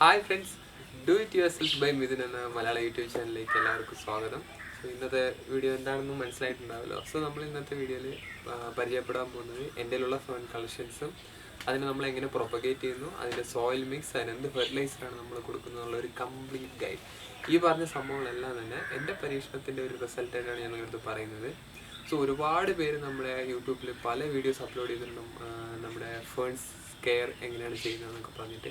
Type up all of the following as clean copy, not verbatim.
Hi friends, do it yourself by Mithun എന്ന Malayala YouTube ചാനലിലേക്ക് എല്ലാവർക്കും സ്വാഗതം. സോ ഇന്നത്തെ വീഡിയോ എന്താണെന്ന് മനസ്സിലായിട്ടുണ്ടാവല്ലോ. സോ നമ്മൾ ഇന്നത്തെ വീഡിയോയിൽ പരിചയപ്പെടാൻ പോകുന്നത് എൻ്റെ കയ്യിലുള്ള ഫേൺ കളക്ഷൻസും അതിന് നമ്മൾ എങ്ങനെ പ്രൊപ്പഗേറ്റ് ചെയ്യുന്നു, അതിൻ്റെ സോയിൽ മിക്സ്, അതിനെന്ത് ഫെർട്ടിലൈസറാണ് നമ്മൾ കൊടുക്കുന്നതെന്നുള്ള ഒരു കംപ്ലീറ്റ് ഗൈഡ്. ഈ പറഞ്ഞ സംഭവങ്ങളെല്ലാം തന്നെ എൻ്റെ പരീക്ഷണത്തിൻ്റെ ഒരു റിസൾട്ടായിട്ടാണ് ഞാൻ നിങ്ങളടുത്ത് പറയുന്നത്. സോ ഒരുപാട് പേര് നമ്മുടെ യൂട്യൂബിൽ പല വീഡിയോസ് അപ്ലോഡ് ചെയ്തിട്ടുണ്ടും നമ്മുടെ ഫേൺസ് കെയർ എങ്ങനെയാണ് ചെയ്യുന്നതെന്നൊക്കെ പറഞ്ഞിട്ട്.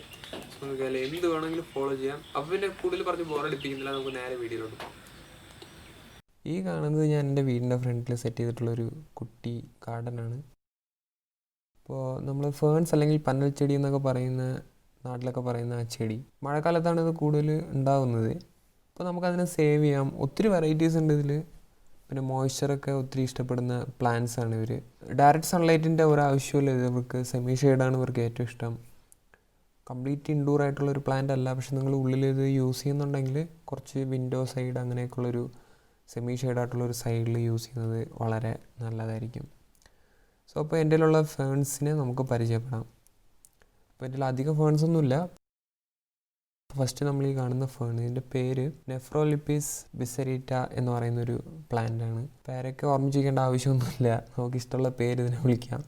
സോ നമുക്ക് അതിൽ എന്ത് വേണമെങ്കിലും ഫോളോ ചെയ്യാം. അപ്പോൾ പിന്നെ കൂടുതൽ പറഞ്ഞ് ബോറടിപ്പിക്കുന്നില്ല, നമുക്ക് നേരെ വീഡിയോയിലോട്ട് പോകാം. ഈ കാണുന്നത് ഞാൻ എൻ്റെ വീടിൻ്റെ ഫ്രണ്ടിൽ സെറ്റ് ചെയ്തിട്ടുള്ളൊരു കുട്ടി ഗാർഡനാണ്. അപ്പോൾ നമ്മൾ ഫേൺസ് അല്ലെങ്കിൽ പന്നൽ ചെടി എന്നൊക്കെ പറയുന്ന നാട്ടിലൊക്കെ പറയുന്ന ആ ചെടി മഴക്കാലത്താണ് ഇത് കൂടുതൽ ഉണ്ടാകുന്നത്. അപ്പോൾ നമുക്കതിനെ സേവ് ചെയ്യാം. ഒത്തിരി വെറൈറ്റീസ് ഉണ്ട് ഇതിൽ. പിന്നെ മോയ്സ്ചറൊക്കെ ഒത്തിരി ഇഷ്ടപ്പെടുന്ന പ്ലാന്റ്സ് ആണ് ഇവർ. ഡയറക്റ്റ് സൺലൈറ്റിൻ്റെ ഒരാവശ്യമില്ല ഇവർക്ക്. സെമി ഷെയ്ഡാണ് ഇവർക്ക് ഏറ്റവും ഇഷ്ടം. കംപ്ലീറ്റ് ഇൻഡോർ ആയിട്ടുള്ളൊരു പ്ലാന്റ് അല്ല. പക്ഷെ നിങ്ങൾ ഉള്ളിൽ ഇത് യൂസ് ചെയ്യുന്നുണ്ടെങ്കിൽ കുറച്ച് വിൻഡോ സൈഡ് അങ്ങനെയൊക്കെയുള്ളൊരു സെമി ഷെയ്ഡായിട്ടുള്ളൊരു സൈഡിൽ യൂസ് ചെയ്യുന്നത് വളരെ നല്ലതായിരിക്കും. സോ അപ്പോൾ എൻ്റെ കയ്യിലുള്ള ഫേൺസിനെ നമുക്ക് പരിചയപ്പെടാം. അപ്പോൾ എൻ്റെ കയ്യിൽ അധികം ഫേൺസൊന്നുമില്ല. ഫസ്റ്റ് നമ്മൾ ഈ കാണുന്ന ഫേൺ, ഇതിൻ്റെ പേര് നെഫ്രോലിപ്പിസ് ബിസെരീറ്റ എന്ന് പറയുന്നൊരു പ്ലാന്റാണ്. പേരൊക്കെ ഓർമ്മിച്ചിരിക്കേണ്ട ആവശ്യമൊന്നുമില്ല, നമുക്ക് ഇഷ്ടമുള്ള പേര് ഇതിനെ വിളിക്കാം.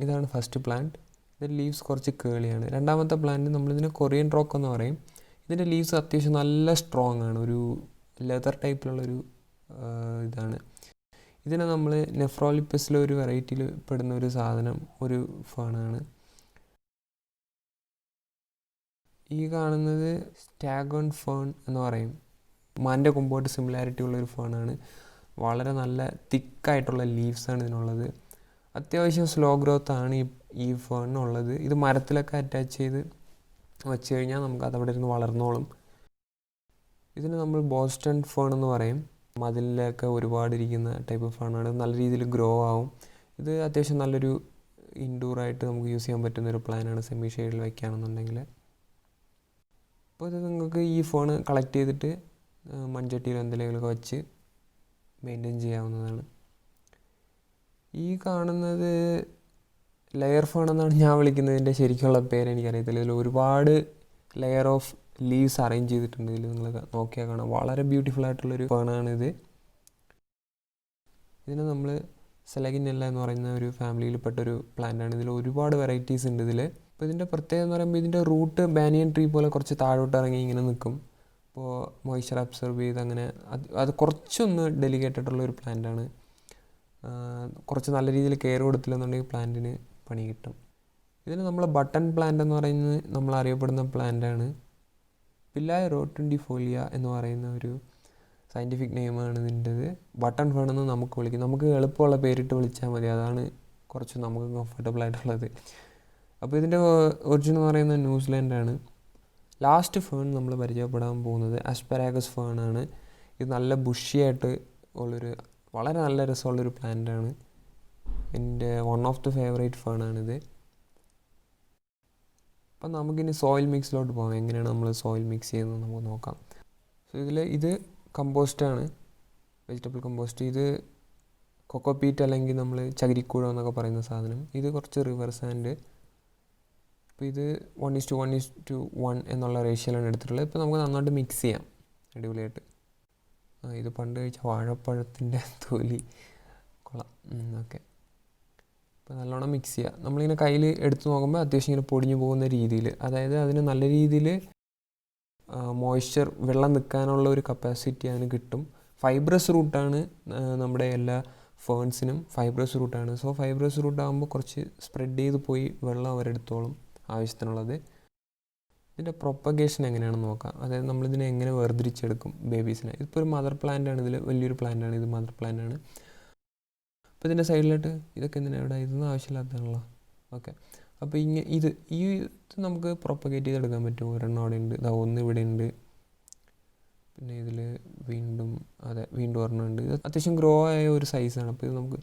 ഇതാണ് ഫസ്റ്റ് പ്ലാന്റ്. ഇതിൻ്റെ ലീവ്സ് കുറച്ച് കേളിയാണ്. രണ്ടാമത്തെ പ്ലാന്റ് നമ്മളിതിന് കൊറിയൻ റോക്ക് എന്ന് പറയും. ഇതിൻ്റെ ലീവ്സ് അത്യാവശ്യം നല്ല സ്ട്രോങ് ആണ്. ഒരു ലെതർ ടൈപ്പിലുള്ളൊരു ഇതാണ്. ഇതിനെ നമ്മൾ നെഫ്രോലിപ്പിസിലെ ഒരു വെറൈറ്റിയിൽ പെടുന്ന ഒരു സാധനം, ഒരു ഫേണാണ്. ഈ കാണുന്നത് സ്റ്റാഗോൺ ഫേൺ എന്ന് പറയും. മാൻ്റെ കൊമ്പോട്ട് സിമിലാരിറ്റി ഉള്ളൊരു ഫേണാണ്. വളരെ നല്ല തിക്കായിട്ടുള്ള ലീവ്സാണ് ഇതിനുള്ളത്. അത്യാവശ്യം സ്ലോ ഗ്രോത്ത് ആണ് ഈ ഫേണിനുള്ളത്. ഇത് മരത്തിലൊക്കെ അറ്റാച്ച് ചെയ്ത് വെച്ച് കഴിഞ്ഞാൽ നമുക്ക് അതവിടെ ഇരുന്ന് വളർന്നോളും. ഇതിന് നമ്മൾ ബോസ്റ്റൺ ഫേൺ എന്ന് പറയും. മതിലിലൊക്കെ ഒരുപാട് ഇരിക്കുന്ന ടൈപ്പ് ഫേണാണ്. നല്ല രീതിയിൽ ഗ്രോ ആവും. ഇത് അത്യാവശ്യം നല്ലൊരു ഇൻഡോറായിട്ട് നമുക്ക് യൂസ് ചെയ്യാൻ പറ്റുന്നൊരു പ്ലാനാണ് സെമി ഷെയ്ഡിൽ വയ്ക്കുകയാണെന്നുണ്ടെങ്കിൽ. അപ്പോൾ ഇത് നിങ്ങൾക്ക് ഈ ഫോൺ കളക്ട് ചെയ്തിട്ട് മൺചട്ടിയിൽ എന്തെങ്കിലുമൊക്കെ വെച്ച് മെയിൻറ്റെയിൻ ചെയ്യാവുന്നതാണ്. ഈ കാണുന്നത് ലെയർ ഫോൺ എന്നാണ് ഞാൻ വിളിക്കുന്നതിൻ്റെ ശരിക്കുള്ള പേര് എനിക്കറിയത്തില്ല. ഇതിൽ ഒരുപാട് ലെയർ ഓഫ് ലീവ്സ് അറേഞ്ച് ചെയ്തിട്ടുണ്ട്. ഇതിൽ നിങ്ങൾ നോക്കിയാൽ കാണാം. വളരെ ബ്യൂട്ടിഫുൾ ആയിട്ടുള്ളൊരു ഫോണാണിത്. ഇതിന് നമ്മൾ സെലഗിനെല്ല എന്ന് പറയുന്ന ഒരു ഫാമിലിയിൽപ്പെട്ടൊരു പ്ലാന്റാണ്. ഇതിൽ ഒരുപാട് വെറൈറ്റീസ് ഉണ്ട് ഇതിൽ. അപ്പോൾ ഇതിൻ്റെ പ്രത്യേകത എന്ന് പറയുമ്പോൾ ഇതിൻ്റെ റൂട്ട് ബാനിയൻ ട്രീ പോലെ കുറച്ച് താഴോട്ട് ഇറങ്ങി ഇങ്ങനെ നിൽക്കും. അപ്പോൾ മോയ്സ്ചർ അബ്സർവ് ചെയ്ത് അങ്ങനെ അത് കുറച്ചൊന്ന് ഡെലിക്കേറ്റ് ആയിട്ടുള്ളൊരു പ്ലാന്റാണ്. കുറച്ച് നല്ല രീതിയിൽ കെയർ കൊടുത്തില്ലെന്നുണ്ടെങ്കിൽ പ്ലാന്റിന് പണി കിട്ടും. ഇതിന് നമ്മൾ ബട്ടൺ പ്ലാന്റ് എന്ന് പറയുന്നത് നമ്മൾ അറിയപ്പെടുന്ന പ്ലാന്റാണ്. പില്ലായ റോട്ടുണ്ടിഫോലിയ എന്ന് പറയുന്ന ഒരു സയൻറ്റിഫിക് നെയിമാണ് ഇതിൻ്റെത്. ബട്ടൺ ഫേൺ എന്ന് നമുക്ക് വിളിക്കും. നമുക്ക് എളുപ്പമുള്ള പേരിട്ട് വിളിച്ചാൽ മതി. അതാണ് കുറച്ച് നമുക്ക് കംഫർട്ടബിൾ ആയിട്ടുള്ളത്. അപ്പോൾ ഇതിൻ്റെ ഒറിജിൻ എന്ന് പറയുന്നത് ന്യൂസിലാൻഡാണ്. ലാസ്റ്റ് ഫേൺ നമ്മൾ പരിചയപ്പെടാൻ പോകുന്നത് അസ്പെരാഗസ് ഫേണാണ്. ഇത് നല്ല ബുഷിയായിട്ട് ഉള്ളൊരു വളരെ നല്ല രസമുള്ളൊരു പ്ലാന്റാണ്. എൻ്റെ വൺ ഓഫ് ദി ഫേവറേറ്റ് ഫേണാണിത്. അപ്പം നമുക്കിനി സോയിൽ മിക്സിലോട്ട് പോകാം. എങ്ങനെയാണ് നമ്മൾ സോയിൽ മിക്സ് ചെയ്യുന്നത് നമുക്ക് നോക്കാം. സോ ഇത് കമ്പോസ്റ്റാണ്, വെജിറ്റബിൾ കമ്പോസ്റ്റ്. ഇത് കൊക്കോപീറ്റ് അല്ലെങ്കിൽ നമ്മൾ ചകിരിക്കൂഴ എന്നൊക്കെ പറയുന്ന സാധനം. ഇത് കുറച്ച് റിവർ സാൻഡ്. അപ്പോൾ ഇത് 1:1:1 എന്നുള്ള റേഷ്യോയിലാണ് എടുത്തിട്ടുള്ളത്. ഇപ്പോൾ നമുക്ക് നന്നായിട്ട് മിക്സ് ചെയ്യാം അടിപൊളിയായിട്ട്. ഇത് പണ്ട് കഴിച്ച വാഴപ്പഴത്തിൻ്റെ തൊലി കൊള്ളാം. ഓക്കെ, അപ്പോൾ നല്ലോണം മിക്സ് ചെയ്യുക. നമ്മളിങ്ങനെ കയ്യിൽ എടുത്ത് നോക്കുമ്പോൾ അത്യാവശ്യം ഇങ്ങനെ പൊടിഞ്ഞു പോകുന്ന രീതിയിൽ, അതായത് അതിന് നല്ല രീതിയിൽ മോയ്സ്ചർ വെള്ളം നിൽക്കാനുള്ള ഒരു കപ്പാസിറ്റി അതിന് കിട്ടും. ഫൈബ്രസ് റൂട്ടാണ് നമ്മുടെ എല്ലാ ഫേൺസിനും ഫൈബ്രസ് റൂട്ടാണ്. സോ ഫൈബ്രസ് റൂട്ടാകുമ്പോൾ കുറച്ച് സ്പ്രെഡ് ചെയ്ത് പോയി വെള്ളം അവരെടുത്തോളും ആവശ്യത്തിനുള്ളത്. ഇതിൻ്റെ പ്രൊപ്പഗേഷൻ എങ്ങനെയാണെന്ന് നോക്കാം. അതായത് നമ്മളിതിനെ എങ്ങനെ വേർതിരിച്ചെടുക്കും ബേബീസിനെ. ഇതിപ്പോൾ ഒരു മദർ പ്ലാന്റാണ്. ഇതിൽ വലിയൊരു പ്ലാന്റാണ്. ഇത് മദർ പ്ലാന്റാണ്. അപ്പോൾ ഇതിൻ്റെ സൈഡിലായിട്ട് ഇതൊക്കെ എന്തിനാണ് ഇവിടെ, ഇതൊന്നും ആവശ്യമില്ലാത്തതാണല്ലോ. ഓക്കെ, അപ്പോൾ ഇത് നമുക്ക് പ്രൊപ്പഗേറ്റ് ചെയ്തെടുക്കാൻ പറ്റും. ഒരെണ്ണം അവിടെ ഉണ്ട്, ഒന്ന് ഇവിടെ ഉണ്ട്, പിന്നെ ഇതിൽ വീണ്ടും ഒരെണ്ണം ഉണ്ട്. ഇത് അത്യാവശ്യം ഗ്രോ ആയ ഒരു സൈസാണ്. അപ്പോൾ ഇത് നമുക്ക്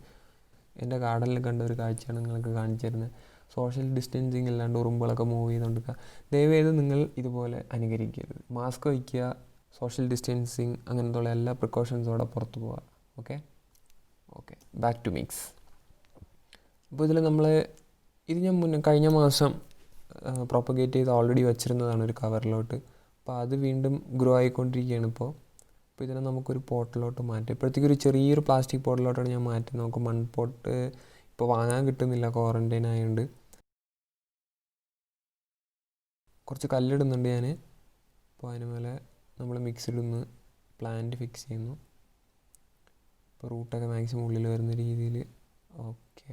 എൻ്റെ ഗാർഡനിൽ കണ്ട ഒരു കാഴ്ചയാണ് നിങ്ങൾക്ക് കാണിച്ചു തരുന്നത്. സോഷ്യൽ ഡിസ്റ്റൻസിങ് അല്ലാണ്ട് ഉറുമ്പുകളൊക്കെ മൂവ് ചെയ്തുകൊണ്ടിരിക്കുക. ദയവേത് നിങ്ങൾ ഇതുപോലെ അനുകരിക്കരുത്. മാസ്ക് വയ്ക്കുക, സോഷ്യൽ ഡിസ്റ്റൻസിങ്, അങ്ങനത്തെ ഉള്ള എല്ലാ പ്രിക്കോഷൻസോടെ പുറത്ത് പോവുക. Okay, back to mix. അപ്പോൾ ഇതിൽ നമ്മൾ ഇത് ഞാൻ കഴിഞ്ഞ മാസം പ്രൊപ്പഗേറ്റ് ചെയ്ത് ഓൾറെഡി വെച്ചിരുന്നതാണ് ഒരു കവറിലോട്ട്. അപ്പോൾ അത് വീണ്ടും ഗ്രോ ആയിക്കൊണ്ടിരിക്കുകയാണ് ഇപ്പോൾ. അപ്പോൾ ഇതിനെ നമുക്കൊരു പോട്ടിലോട്ട് മാറ്റാം. ഇപ്പോഴത്തേക്കൊരു ചെറിയൊരു പ്ലാസ്റ്റിക് പോട്ടിലോട്ടാണ് ഞാൻ മാറ്റുന്നത്. നമുക്ക് മൺപോട്ട് ഇപ്പോൾ വാങ്ങാൻ കിട്ടുന്നില്ല, ക്വാറൻറ്റൈൻ ആയതുകൊണ്ട്. കുറച്ച് കല്ലിടുന്നുണ്ട് ഞാൻ. അപ്പോൾ അതിന് മേലെ നമ്മൾ മിക്സ് ഇടുന്നു, പ്ലാന്റ് ഫിക്സ് ചെയ്യുന്നു. ഇപ്പോൾ റൂട്ടൊക്കെ മാക്സിമം ഉള്ളിൽ വരുന്ന രീതിയിൽ. ഓക്കെ,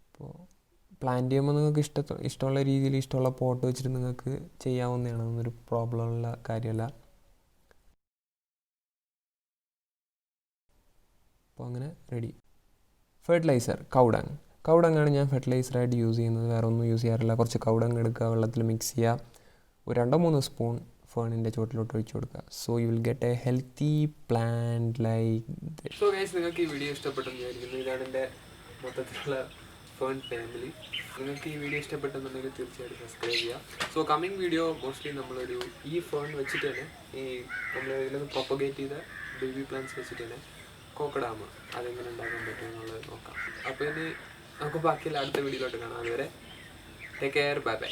അപ്പോൾ പ്ലാന്റ് ചെയ്യുമ്പോൾ നിങ്ങൾക്ക് ഇഷ്ടമുള്ള രീതിയിൽ ഇഷ്ടമുള്ള പോട്ട് വെച്ചിട്ട് നിങ്ങൾക്ക് ചെയ്യാവുന്നതാണ്. അതൊന്നൊരു പ്രോബ്ലം ഉള്ള കാര്യമല്ല. അപ്പോൾ അങ്ങനെ റെഡി. ഫെർട്ടിലൈസർ കൗഡങ്ങാണ് ഞാൻ ഫെർട്ടിലൈസറായിട്ട് യൂസ് ചെയ്യുന്നത്. വേറെ ഒന്നും യൂസ് ചെയ്യാറില്ല. കുറച്ച് കൗഡങ് എടുക്കുക, വെള്ളത്തിൽ മിക്സ് ചെയ്യുക, ഒരു 2-3 സ്പൂൺ ഫേണിൻ്റെ ചുവട്ടിലോട്ട് ഒഴിച്ചു കൊടുക്കുക. So you will get A healthy plant like this. So guys, നിങ്ങൾക്ക് ഈ വീഡിയോ ഇഷ്ടപ്പെട്ടെന്ന് വിചാരിക്കുന്നു. ഇതാണ് എൻ്റെ മൊത്തത്തിലുള്ള ഫേൺ ഫാമിലി. നിങ്ങൾക്ക് ഈ വീഡിയോ ഇഷ്ടപ്പെട്ടെന്നുണ്ടെങ്കിൽ തീർച്ചയായിട്ടും സബ്സ്ക്രൈബ് ചെയ്യുക. സോ കമ്മിങ് വീഡിയോ മോസ്റ്റ്ലി നമ്മളൊരു ഈ ഫേൺ വെച്ചിട്ട് തന്നെ, ഈ നമ്മൾ ഇതിലൊന്ന് പ്രൊപ്പഗേറ്റ് ചെയ്ത ബേബി പ്ലാന്റ്സ് വെച്ചിട്ട് തന്നെ കോക്കഡാമ് അതെങ്ങനെ ഉണ്ടാക്കാൻ പറ്റും എന്നുള്ളത് നോക്കാം. അപ്പോൾ ഇനി നമുക്ക് ബാക്കിയുള്ള അടുത്ത വീഡിയോയിലോട്ട് കാണാം. അതുവരെ ടേക്ക് കെയർ, ബൈ ബൈ.